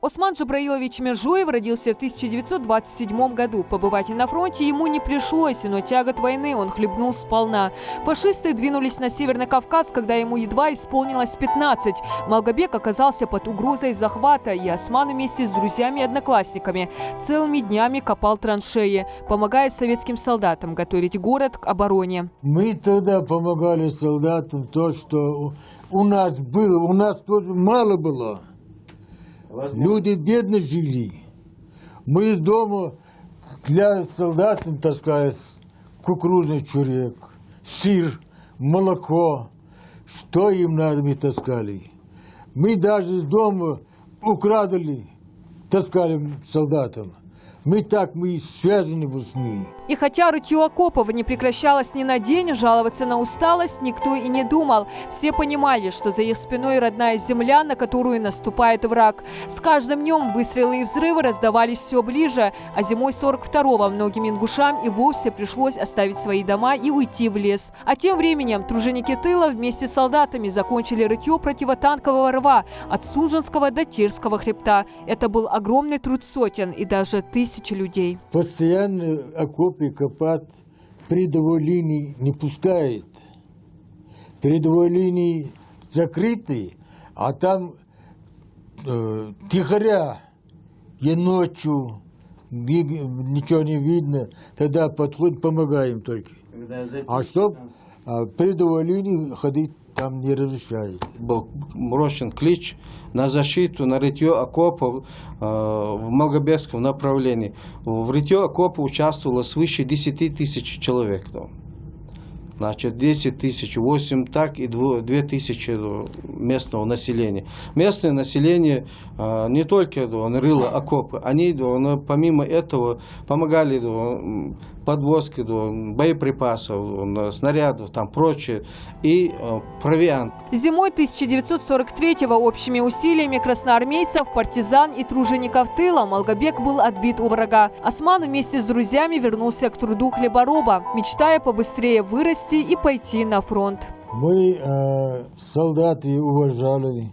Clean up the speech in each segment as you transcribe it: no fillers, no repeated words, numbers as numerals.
Осман Джабраилович Межуев родился в 1927 году. Побывать и на фронте ему не пришлось, но тягот войны он хлебнул сполна. Фашисты двинулись на Северный Кавказ, когда ему едва исполнилось 15. Малгобек оказался под угрозой захвата, и Осман вместе с друзьями и одноклассниками целыми днями копал траншеи, помогая советским солдатам готовить город к обороне. Мы тогда помогали солдатам то, что у нас было, у нас тоже мало было. Люди бедно жили. Мы из дома для солдат таскали кукурузный чурек, сыр, молоко. Что им надо, мы таскали. Мы даже из дома украдали, таскали солдатам. Мы связаны с ними. И хотя рытье окопов не прекращалось ни на день, жаловаться на усталость никто и не думал. Все понимали, что за их спиной родная земля, на которую наступает враг. С каждым днем выстрелы и взрывы раздавались все ближе, а зимой 42-го многим ингушам и вовсе пришлось оставить свои дома и уйти в лес. А тем временем труженики тыла вместе с солдатами закончили рытье противотанкового рва от Суженского до Терского хребта. Это был огромный труд сотен и даже тысяч людей. Постоянно окопы копать, передовой линии не пускает. Передовой линии закрыты, а там тихоря. И ночью ничего не видно, тогда подходит, помогаем только. А чтоб передовой линии ходить там не разрешает. Был брошен клич на защиту, на рытье окопов в Малгобекском направлении. В рытье окопа участвовало свыше 10 тысяч человек. Значит, 10 тысяч, 8 так и 2 тысячи местного населения. Местное население не только рыло окопы, они помимо этого помогали подвозки боеприпасов, снарядов, там прочее, и провиант. Зимой 1943-го общими усилиями красноармейцев, партизан и тружеников тыла Малгобек был отбит у врага. Осман вместе с друзьями вернулся к труду хлебороба, мечтая побыстрее вырасти и пойти на фронт. Мы солдаты уважали,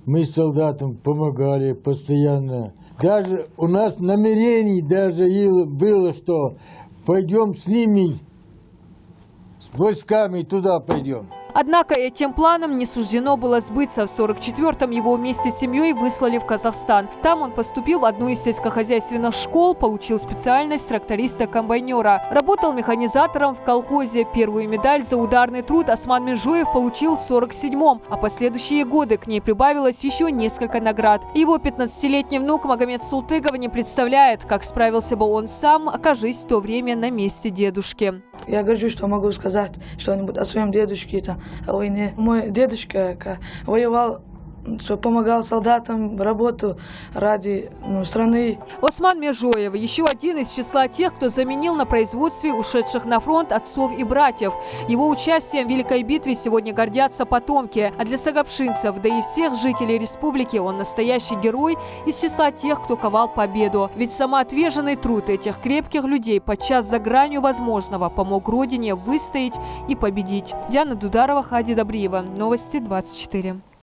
мы солдатам помогали постоянно. Даже у нас намерений даже было, что пойдем с ними, с войсками туда пойдем. Однако этим планом не суждено было сбыться. В 1944-м его вместе с семьей выслали в Казахстан. Там он поступил в одну из сельскохозяйственных школ, получил специальность тракториста-комбайнера. Работал механизатором в колхозе. Первую медаль за ударный труд Осман Межуев получил в 1947-м, а последующие годы к ней прибавилось еще несколько наград. Его 15-летний внук Магомед Султыгов не представляет, как справился бы он сам, окажись в то время на месте дедушки. Я горжусь, что могу сказать что-нибудь о своем дедушке, о войне. Мой дедушка воевал, что помогал солдатам работу ради страны. Осман Межуев – еще один из числа тех, кто заменил на производстве ушедших на фронт отцов и братьев. Его участием в Великой битве сегодня гордятся потомки. А для сагапшинцев, да и всех жителей республики, он настоящий герой из числа тех, кто ковал победу. Ведь самоотверженный труд этих крепких людей подчас за гранью возможного помог Родине выстоять и победить. Диана Дударова, Хади Добриева. Новости 24.